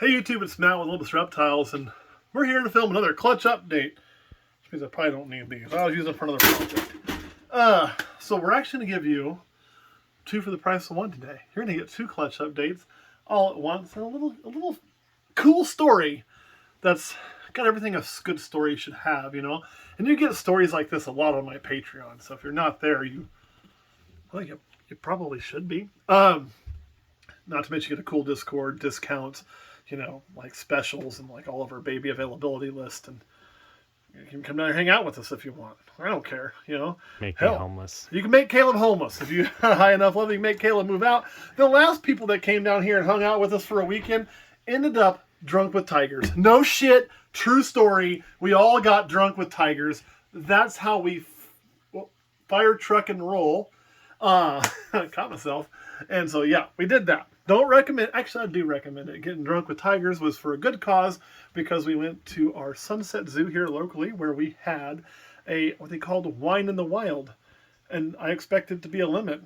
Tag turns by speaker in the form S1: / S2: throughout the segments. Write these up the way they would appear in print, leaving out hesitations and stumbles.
S1: Hey YouTube, it's Matt with Olympus Reptiles, and we're here to film another clutch update. Which means I probably don't need these. I was using them for another project. So we're actually going to give you 2 for the price of 1 today. You're going to get 2 clutch updates all at once, and a little cool story that's got everything a good story should have, you know. And you get stories like this a lot on my Patreon. So if you're not there, you probably should be. Not to mention you get a cool Discord, discounts, you know, like specials and like all of our baby availability list, and you can come down and hang out with us if you want. I don't care, you know.
S2: Make me homeless.
S1: You can make Caleb homeless if you have high enough level. You can make Caleb move out. The last people that came down here and hung out with us for a weekend ended up drunk with tigers. No shit, true story. We all got drunk with tigers. That's how we fire, truck, and roll. Caught myself. And so yeah, we did that. Don't recommend, actually I do recommend it. Getting drunk with tigers was for a good cause, because we went to our Sunset Zoo here locally where we had what they called wine in the wild. And I expected to be a limit.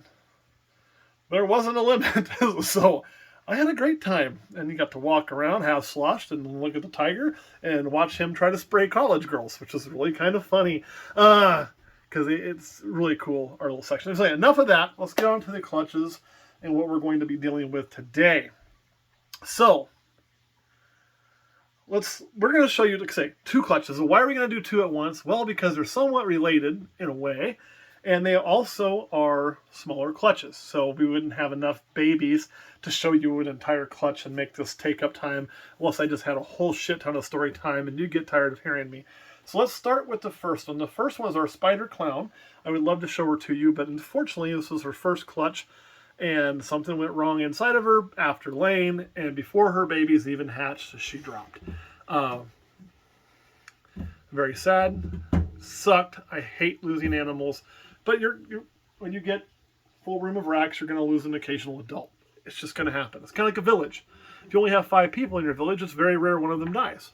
S1: There wasn't a limit. So I had a great time. And you got to walk around, have sloshed, and look at the tiger and watch him try to spray college girls, which is really kind of funny. Because it's really cool, our little section. So enough of that. Let's get on to the clutches and what we're going to be dealing with today. So we're going to show you, like I say, 2 clutches. Why are we going to do 2 at once? Well, because they're somewhat related in a way, and they also are smaller clutches. So we wouldn't have enough babies to show you an entire clutch and make this take up time, unless I just had a whole shit ton of story time and you get tired of hearing me. So let's start with the first one. The first one is our spider clown. I would love to show her to you, but unfortunately this was her first clutch, and something went wrong inside of her after laying, and before her babies even hatched, she dropped. Very sad. Sucked. I hate losing animals, but when you get full room of racks, you're going to lose an occasional adult. It's just going to happen. It's kind of like a village. If you only have 5 people in your village, it's very rare one of them dies.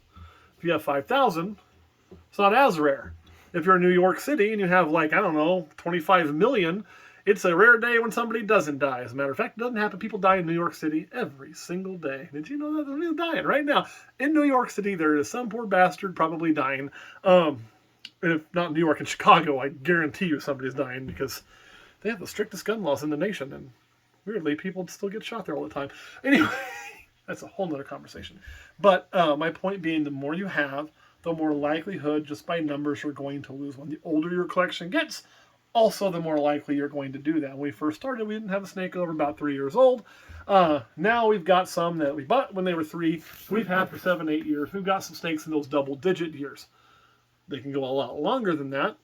S1: If you have 5,000, it's not as rare. If you're in New York City and you have, like, I don't know, 25 million, it's a rare day when somebody doesn't die. As a matter of fact, it doesn't happen. People die in New York City every single day. Did you know that? They're dying right now. In New York City, there is some poor bastard probably dying. And if not New York and Chicago, I guarantee you somebody's dying, because they have the strictest gun laws in the nation. And weirdly, people still get shot there all the time. Anyway, that's a whole nother conversation. But my point being, the more you have, the more likelihood, just by numbers, you're going to lose one. The older your collection gets, also the more likely you're going to do that. When we first started, we didn't have a snake over about 3 years old. Now we've got some that we bought when they were 3. We've had for 7, 8 years. We've got some snakes in those double-digit years. They can go a lot longer than that.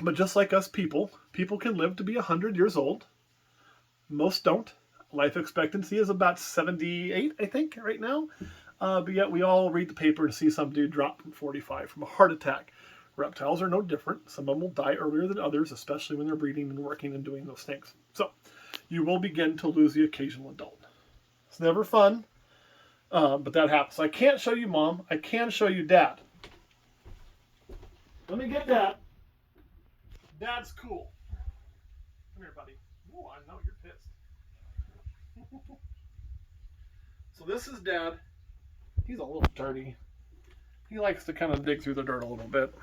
S1: But just like us people can live to be 100 years old. Most don't. Life expectancy is about 78, I think, right now. But yet we all read the paper and see some dude drop from 45 from a heart attack. Reptiles are no different. Some of them will die earlier than others, especially when they're breeding and working and doing those things. So you will begin to lose the occasional adult. It's never fun, but that happens. I can't show you Mom. I can show you Dad. Let me get Dad. Dad's cool. Come here, buddy. Oh, I know you're pissed. So this is Dad. He's a little dirty. He likes to kind of dig through the dirt a little bit.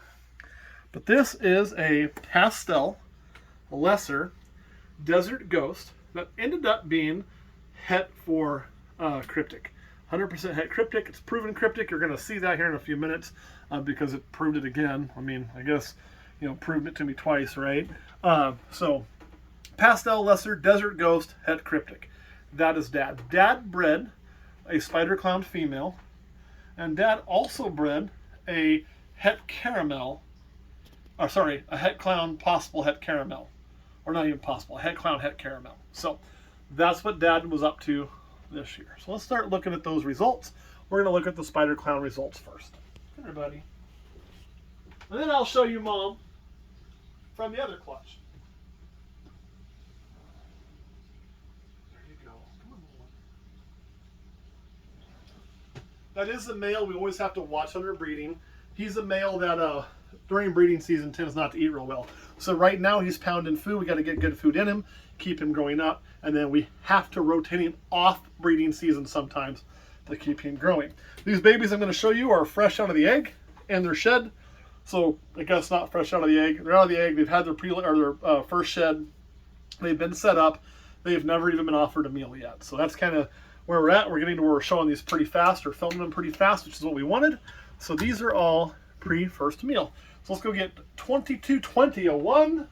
S1: But this is a pastel, lesser, desert ghost that ended up being het for cryptic. 100% het cryptic. It's proven cryptic. You're going to see that here in a few minutes because it proved it again. I mean, I guess, you know, proved it to me twice, right? So, pastel, lesser, desert ghost, het cryptic. That is Dad. Dad bred a spider clown female, and Dad also bred a het caramel. A het clown possible het caramel. Or not even possible, a het clown het caramel. So that's what Dad was up to this year. So let's start looking at those results. We're going to look at the spider clown results first. Come here, buddy. And then I'll show you Mom from the other clutch. There you go. Come on. That is the male. We always have to watch under breeding. He's a male that during breeding season tends not to eat real well. So right now he's pounding food. We got to get good food in him, keep him growing up, and then we have to rotate him off breeding season sometimes to keep him growing. These babies I'm going to show you are fresh out of the egg and they're shed. So I guess not fresh out of the egg. They're out of the egg. They've had their first shed. They've been set up. They've never even been offered a meal yet. So that's kind of where we're at. We're getting to where we're showing these pretty fast or filming them pretty fast, which is what we wanted. So these are all pre-first meal. So let's go get 2220-01.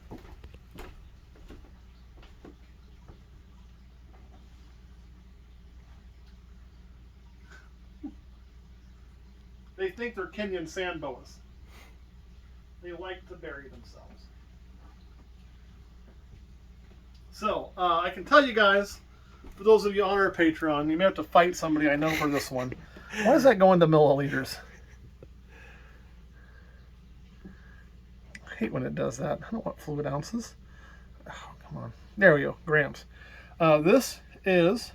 S1: They think they're Kenyan sand boas. They like to bury themselves. So, I can tell you guys, for those of you on our Patreon, you may have to fight somebody I know for this one. Why does that go into milliliters? I hate when it does that. I don't want fluid ounces. Oh, come on. There we go. Grams. This is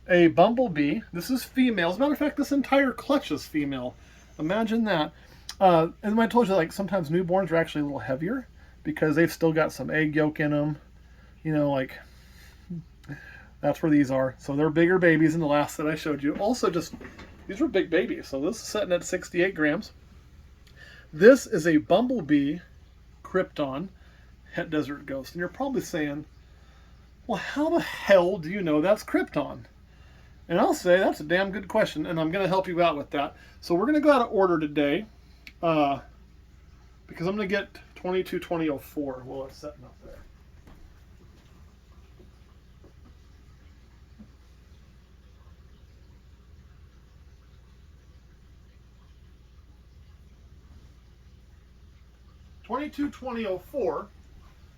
S1: a bumblebee. This is female. As a matter of fact, this entire clutch is female. Imagine that. And when I told you, like, sometimes newborns are actually a little heavier because they've still got some egg yolk in them. You know, like, that's where these are. So they're bigger babies than the last that I showed you. Also, just, these were big babies. So this is sitting at 68 grams. This is a bumblebee Krypton het desert ghost. And you're probably saying, well, how the hell do you know that's Krypton? And I'll say that's a damn good question, and I'm going to help you out with that. So we're going to go out of order today because I'm going to get 2220-04 while it's setting up there. $2220-04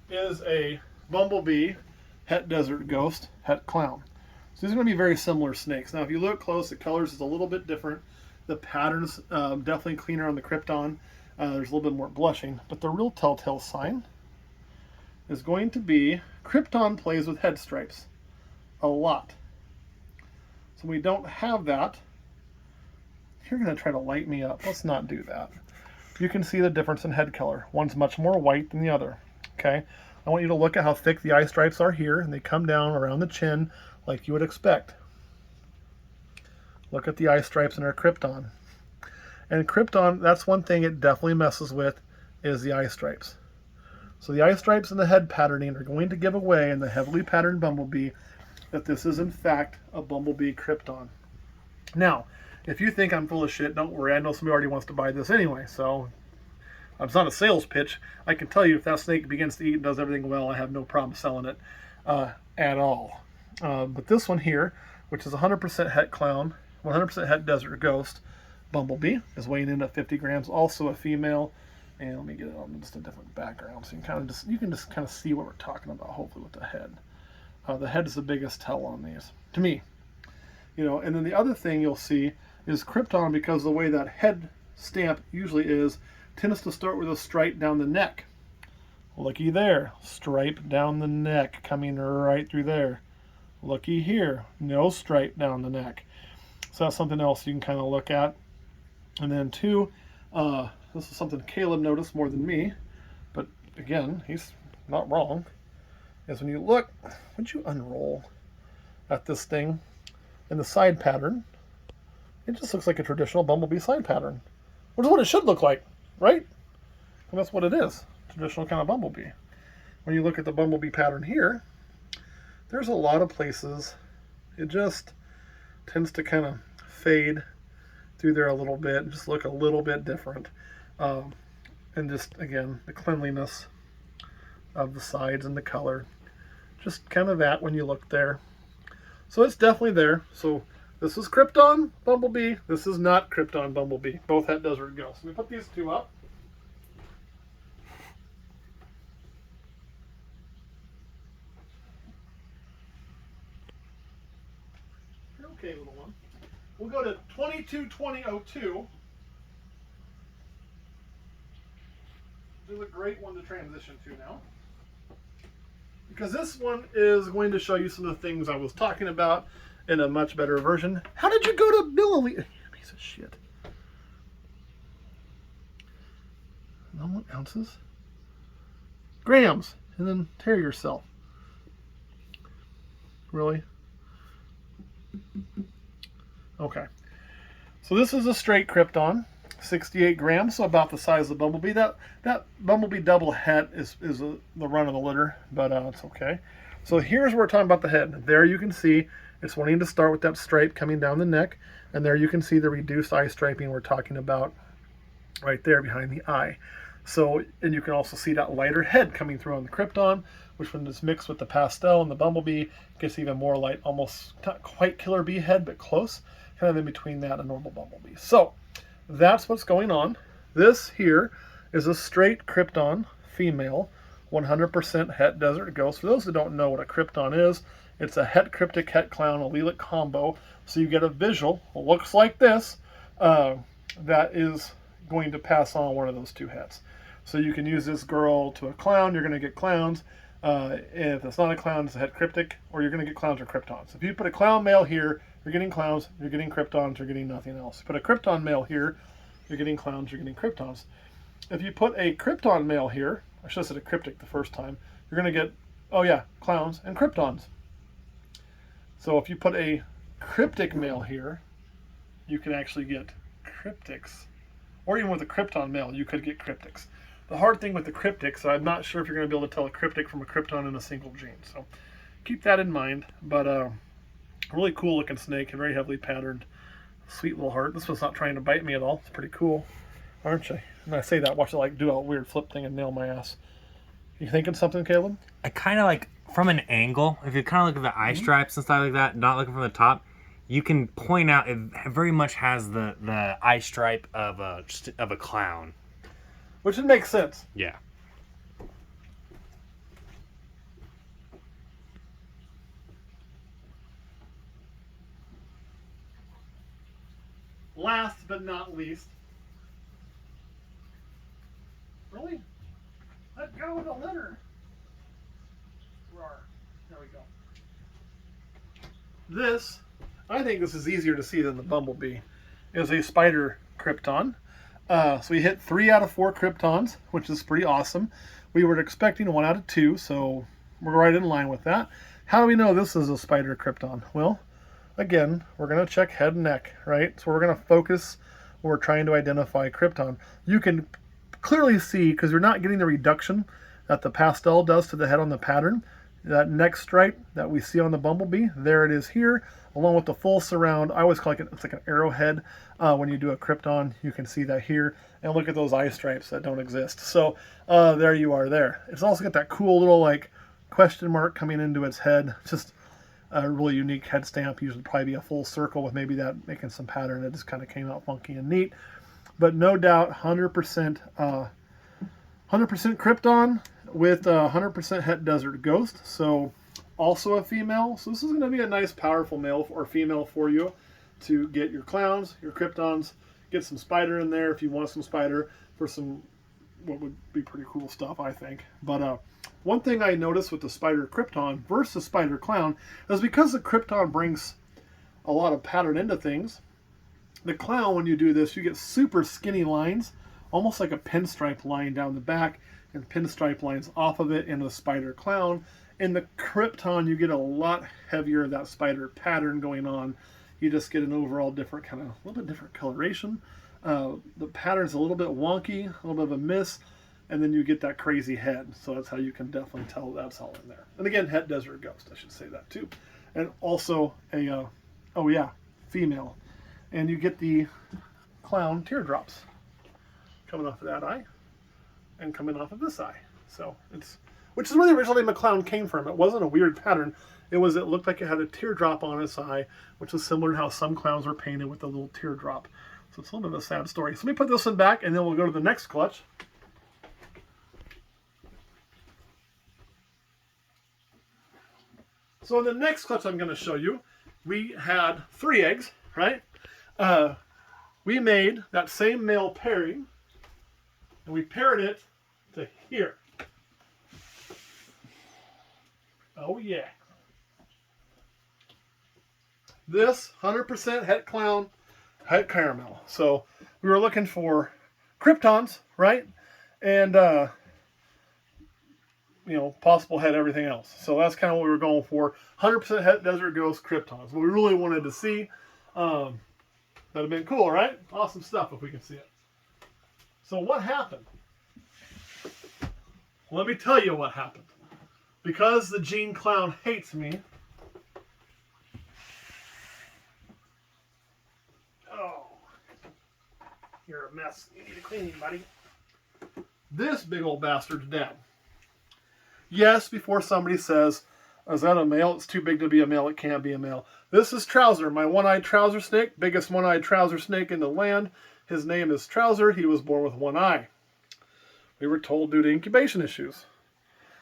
S1: is a bumblebee het desert ghost het clown. So these are going to be very similar snakes. Now, if you look close, the colors is a little bit different. The pattern's definitely cleaner on the Krypton. There's a little bit more blushing. But the real telltale sign is going to be Krypton plays with head stripes a lot. So we don't have that. You're going to try to light me up. Let's not do that. You can see the difference in head color. One's much more white than the other. Okay? I want you to look at how thick the eye stripes are here, and they come down around the chin like you would expect. Look at the eye stripes in our Krypton. And Krypton, that's one thing it definitely messes with, is the eye stripes. So the eye stripes and the head patterning are going to give away in the heavily patterned bumblebee that this is in fact a bumblebee Krypton. Now, if you think I'm full of shit, don't worry. I know somebody already wants to buy this anyway, so it's not a sales pitch. I can tell you if that snake begins to eat and does everything well, I have no problem selling it at all. But this one here, which is 100% het clown, 100% het desert ghost bumblebee, is weighing in at 50 grams. Also a female. And let me get it on just a different background so you can just kind of see what we're talking about. Hopefully with the head. The head is the biggest tell on these to me. You know, and then the other thing you'll see is Krypton, because the way that head stamp usually is, tends to start with a stripe down the neck. Looky there, stripe down the neck coming right through there. Looky here, no stripe down the neck. So that's something else you can kind of look at. And then two, this is something Caleb noticed more than me, but again, he's not wrong, is when you look, would you unroll at this thing in the side pattern, it just looks like a traditional bumblebee side pattern, which is what it should look like, right? And that's what it is, traditional kind of bumblebee. When you look at the bumblebee pattern here, there's a lot of places it just tends to kind of fade through there a little bit and just look a little bit different. And just, again, the cleanliness of the sides and the color. Just kind of that when you look there. So it's definitely there. So this is Krypton bumblebee. This is not Krypton bumblebee. Both het desert ghosts. Let me put these two up. You're okay, little one. We'll go to 2220-02. This is a great one to transition to now, because this one is going to show you some of the things I was talking about in a much better version. How did you go to milliliters? Piece of shit. 1 ounces? Grams. And then tear yourself. Really? Okay. So this is a straight Krypton, 68 grams, so about the size of the bumblebee. That bumblebee double het is the run of the litter, but it's okay. So here's where we're talking about the head. There you can see it's wanting to start with that stripe coming down the neck, and there you can see the reduced eye striping we're talking about right there behind the eye. So, and you can also see that lighter head coming through on the Krypton, which when it's mixed with the pastel and the bumblebee, gets even more light, almost not quite killer bee head, but close, kind of in between that and normal bumblebee. So that's what's going on. This here is a straight Krypton female, 100% het desert ghost. For those who don't know what a Krypton is, it's a het cryptic het clown allelic combo. So you get a visual, looks like this, that is going to pass on one of those two hets. So you can use this girl to a clown, you're going to get clowns. If it's not a clown, it's a het cryptic, or you're going to get clowns or Kryptons. If you put a clown male here, you're getting clowns, you're getting Kryptons, you're getting nothing else. Put a Krypton male here, you're getting clowns, you're getting Kryptons. If you put a Krypton male here, I should have said a cryptic the first time, you're going to get, oh yeah, clowns and Kryptons. So if you put a cryptic male here, you can actually get cryptics. Or even with a Krypton male, you could get cryptics. The hard thing with the cryptics, I'm not sure if you're going to be able to tell a cryptic from a Krypton in a single gene. So keep that in mind. But really cool looking snake, and very heavily patterned. Sweet little heart. This one's not trying to bite me at all. It's pretty cool, aren't you? And I say that, watch it like do a weird flip thing and nail my ass. You thinking something, Caleb?
S2: I kind of like, from an angle, if you kind of look at the eye stripes and stuff like that, not looking from the top, you can point out it very much has the eye stripe of a clown.
S1: Which would make sense.
S2: Yeah.
S1: Last but not least. Really? Let go of the litter. Roar. There we go. This, I think this is easier to see than the bumblebee, is a spider Krypton. So we hit 3 out of 4 Kryptons, which is pretty awesome. We were expecting 1 out of 2, so we're right in line with that. How do we know this is a spider Krypton? Well, again, we're going to check head and neck, right? So we're going to focus when we're trying to identify Krypton. You can clearly see, because you're not getting the reduction that the pastel does to the head on the pattern, that neck stripe that we see on the bumblebee, there it is here, along with the full surround. I always call it, it's like an arrowhead. When you do a Krypton, you can see that here. And look at those eye stripes that don't exist. So there you are there. It's also got that cool little like question mark coming into its head. It's just a really unique head stamp. Usually probably be a full circle with maybe that making some pattern that just kind of came out funky and neat. But no doubt 100% Krypton with 100% het desert ghost. So also a female. So this is going to be a nice powerful male or female for you to get your clowns, your Kryptons, get some spider in there if you want some spider for some what would be pretty cool stuff, I think. But one thing I noticed with the spider Krypton versus spider clown is because the Krypton brings a lot of pattern into things, the clown, when you do this, you get super skinny lines, almost like a pinstripe line down the back and pinstripe lines off of it in the spider clown. In the Krypton, you get a lot heavier of that spider pattern going on. You just get an overall different kind of, a little bit different coloration. The pattern's a little bit wonky, a little bit of a miss, and then you get that crazy head. So that's how you can definitely tell that's all in there. And again, het desert ghost, I should say that too. And also a, oh yeah, female. And you get the clown teardrops coming off of that eye and coming off of this eye. So it's, which is where the original name of clown came from. It wasn't a weird pattern. It looked like it had a teardrop on its eye, which was similar to how some clowns were painted with a little teardrop. So it's a little bit of a sad story. So let me put this one back, and then we'll go to the next clutch. So in the next clutch I'm going to show you, we had 3 eggs, right? We made that same male pairing, and we paired it to here. Oh yeah. This 100% het clown, het caramel. So we were looking for Kryptons, right? And you know, possible het everything else. So that's kind of what we were going for. 100% het desert ghost Kryptons. What we really wanted to see. That'd have been cool, right? Awesome stuff if we can see it. So what happened? Let me tell you what happened. Because the Gene Clown hates me. Oh, you're a mess. You need a cleaning, buddy. This big old bastard's dead. Yes, before somebody says, is that a male? It's too big to be a male. It can't be a male. This is Trouser, my one-eyed trouser snake, biggest one-eyed trouser snake in the land. His name is Trouser. He was born with one eye. We were told due to incubation issues.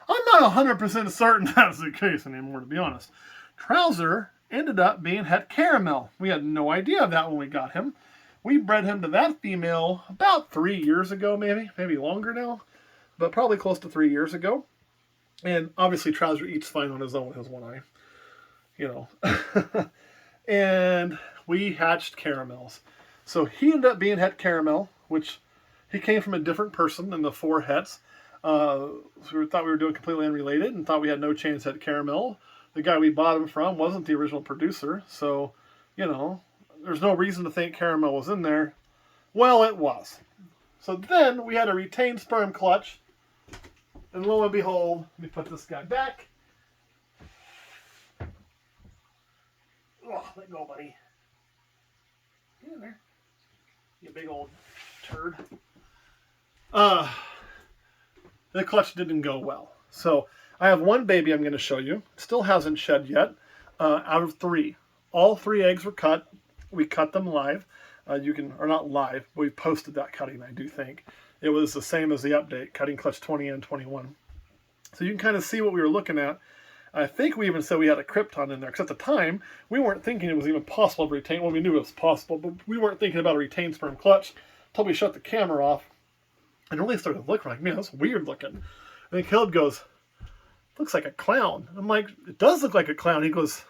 S1: I'm not 100% certain that's the case anymore, to be honest. Trouser ended up being het caramel. We had no idea of that when we got him. We bred him to that female about 3 years ago, maybe longer now, but probably close to 3 years ago. And obviously Trouser eats fine on his own with his one eye, you know. And we hatched caramels. So he ended up being het caramel, which he came from a different person than the 4 hets. So we thought we were doing completely unrelated and thought we had no chance at caramel. The guy we bought him from wasn't the original producer, so, you know, there's no reason to think caramel was in there. Well, it was. So then we had a retained sperm clutch, and lo and behold, let me put this guy back. Oh, let go, buddy. Get in there. You big old turd. The clutch didn't go well. So I have one baby I'm going to show you. Still hasn't shed yet. Out of 3. All 3 eggs were cut. We cut them live. Or not live, but we posted that cutting, I do think. It was the same as the update, cutting clutch 20 and 21. So you can kind of see what we were looking at. I think we even said we had a Krypton in there, because at the time, we weren't thinking it was even possible to retain. Well, we knew it was possible, but we weren't thinking about a retained sperm clutch until we shut the camera off. And really started looking like, man, that's weird looking. And then Caleb goes, looks like a clown. I'm like, it does look like a clown. He goes,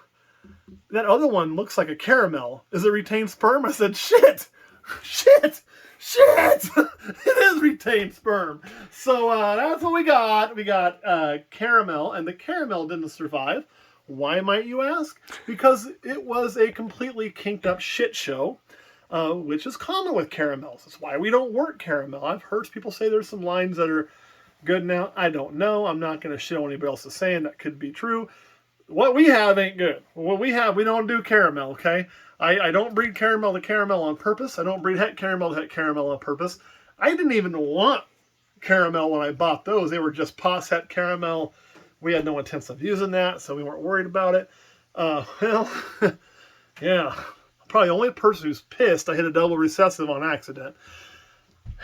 S1: that other one looks like a caramel. Is it retained sperm? I said, shit! It is retained sperm. So that's what we got. We got caramel, and the caramel didn't survive. Why, might you ask? Because it was a completely kinked up shit show. Which is common with caramels. That's why we don't work caramel. I've heard people say there's some lines that are good now. I don't know. I'm not going to shit on anybody else is saying. That could be true. What we have ain't good. What we have, we don't do caramel, okay? I don't breed caramel to caramel on purpose. I don't breed het caramel to het caramel on purpose. I didn't even want caramel when I bought those. They were just pos het caramel. We had no intention of using that, so we weren't worried about it. Well, yeah. Probably the only person who's pissed I hit a double recessive on accident.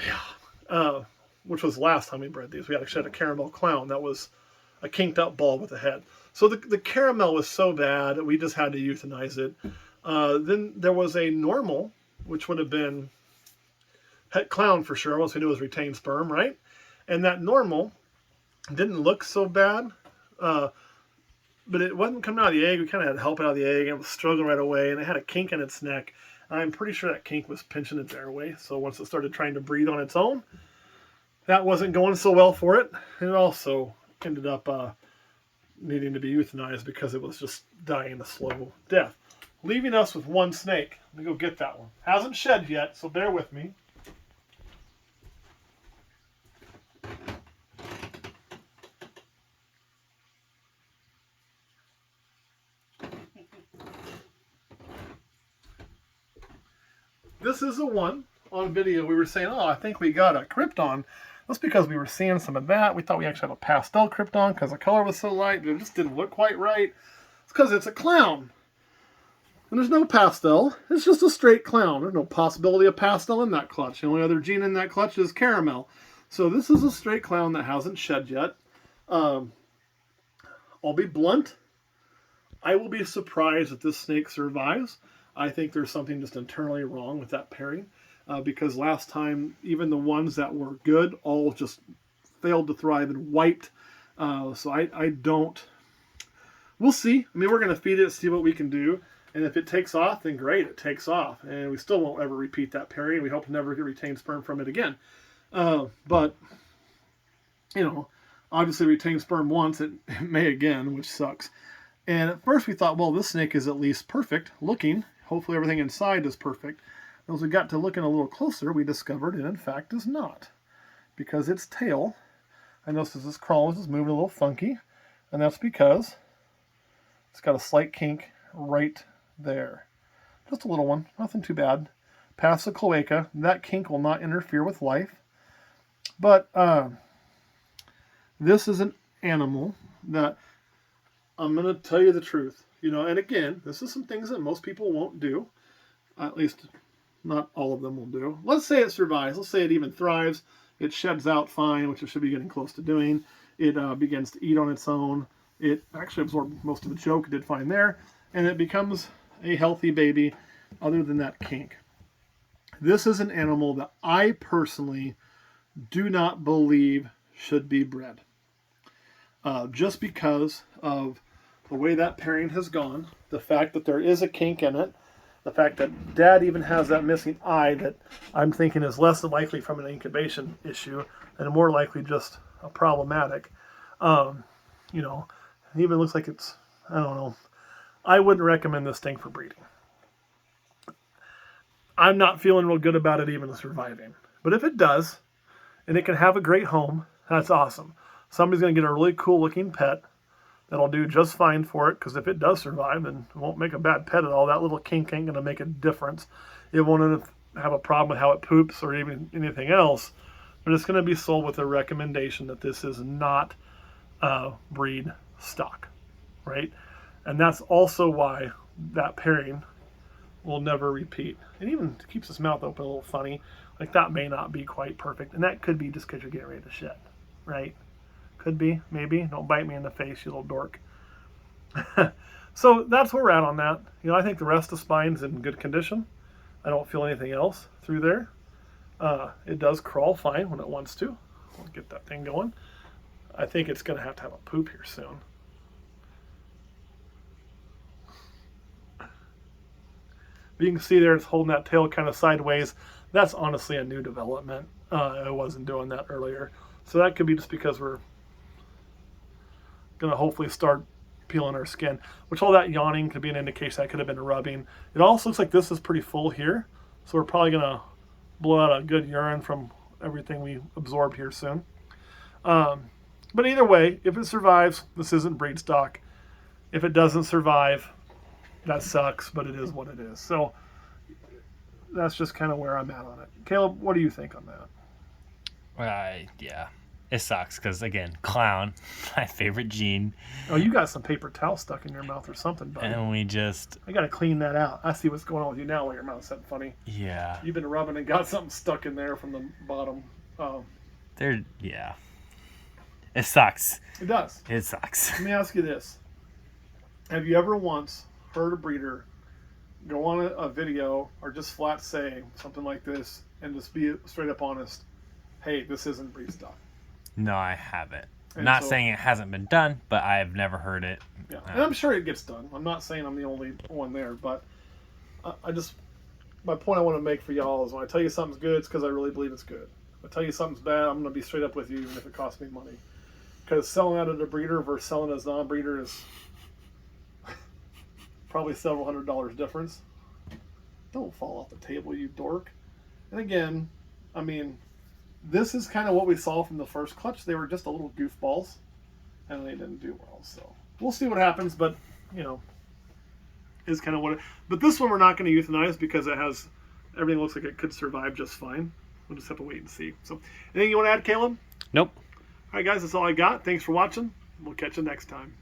S1: Yeah. Which was the last time we bred these. We actually had a caramel clown that was a kinked up ball with a head. So the caramel was so bad, we just had to euthanize it. Then there was a normal, which would have been het clown for sure, once we knew it was retained sperm, right? And that normal didn't look so bad. But it wasn't coming out of the egg. We kind of had to help it out of the egg, and it was struggling right away, and it had a kink in its neck. I'm pretty sure that kink was pinching its airway, so once it started trying to breathe on its own, that wasn't going so well for it. It also ended up needing to be euthanized because it was just dying a slow death, leaving us with one snake. Let me go get that one. Hasn't shed yet, so bear with me. This is the one on video we were saying, oh, I think we got a Krypton. That's because we were seeing some of that. We thought we actually had a pastel Krypton because the color was so light, but it just didn't look quite right. It's because it's a clown. And there's no pastel. It's just a straight clown. There's no possibility of pastel in that clutch. The only other gene in that clutch is caramel. So this is a straight clown that hasn't shed yet. I'll be blunt. I will be surprised if this snake survives. I think there's something just internally wrong with that pairing. Because last time, even the ones that were good all just failed to thrive and wiped. So I don't... We'll see. I mean, we're going to feed it, see what we can do. And if it takes off, then great, it takes off. And we still won't ever repeat that pairing. We hope to never get retained sperm from it again. But, you know, obviously retained sperm once, it may again, which sucks. And at first we thought, well, this snake is at least perfect looking. Hopefully everything inside is perfect. And as we got to looking a little closer, we discovered it in fact is not. Because its tail, I noticed as this crawls is moving a little funky, and that's because it's got a slight kink right there. Just a little one, nothing too bad. Past the cloaca, that kink will not interfere with life. But this is an animal that I'm going to tell you the truth. You know, and again, this is some things that most people won't do. At least not all of them will do. Let's say it survives. Let's say it even thrives. It sheds out fine, which it should be getting close to doing. It begins to eat on its own. It actually absorbed most of the choke. It did fine there. And it becomes a healthy baby other than that kink. This is an animal that I personally do not believe should be bred. Just because of the way that pairing has gone, the fact that there is a kink in it, the fact that dad even has that missing eye that I'm thinking is less than likely from an incubation issue and more likely just a problematic. You know, it even looks like it's, I don't know. I wouldn't recommend this thing for breeding. I'm not feeling real good about it even surviving. But if it does, and it can have a great home, that's awesome. Somebody's going to get a really cool looking pet that'll do just fine for it, because if it does survive, then it won't make a bad pet at all. That little kink ain't going to make a difference. It won't have a problem with how it poops or even anything else, but it's going to be sold with a recommendation that this is not breed stock, right? And that's also why that pairing will never repeat. It even keeps his mouth open a little funny. Like, that may not be quite perfect, and that could be just because you're getting ready to shed, right? Could be, maybe. Don't bite me in the face, you little dork. So that's where we're at on that. You know, I think the rest of the spine's in good condition. I don't feel anything else through there. It does crawl fine when it wants to. We'll get that thing going. I think it's going to have a poop here soon. But you can see there it's holding that tail kind of sideways. That's honestly a new development. I wasn't doing that earlier. So that could be just because we're going to hopefully start peeling our skin, which all that yawning could be an indication that could have been rubbing. It also looks like this is pretty full here, so we're probably going to blow out a good urine from everything we absorbed here soon. But either way, if it survives, this isn't breed stock. If it doesn't survive, that sucks, but it is what it is. So that's just kind of where I'm at on it. Caleb, what do you think on that?
S2: Yeah. It sucks because, again, clown, my favorite gene.
S1: Oh, you got some paper towel stuck in your mouth or something, buddy.
S2: And we just...
S1: I got to clean that out. I see what's going on with you now while your mouth's that funny.
S2: Yeah.
S1: You've been rubbing and got something stuck in there from the bottom.
S2: Yeah. It sucks.
S1: It does.
S2: It sucks.
S1: Let me ask you this. Have you ever once heard a breeder go on a video or just flat say something like this and just be straight up honest, hey, this isn't breed stock?
S2: No, I haven't.
S1: And
S2: not saying it hasn't been done, but I've never heard it.
S1: Yeah, and I'm sure it gets done. I'm not saying I'm the only one there, but my point I want to make for y'all is when I tell you something's good, it's because I really believe it's good. If I tell you something's bad, I'm going to be straight up with you, even if it costs me money. Because selling out at a breeder versus selling as a non-breeder is probably several $100 difference. Don't fall off the table, you dork. And again, I mean, this is kind of what we saw from the first clutch. They were just a little goofballs, and they didn't do well. So we'll see what happens, but, you know, is kind of what it... But this one we're not going to euthanize because it has... Everything looks like it could survive just fine. We'll just have to wait and see. So, anything you want to add, Caleb?
S2: Nope.
S1: All right, guys, that's all I got. Thanks for watching. We'll catch you next time.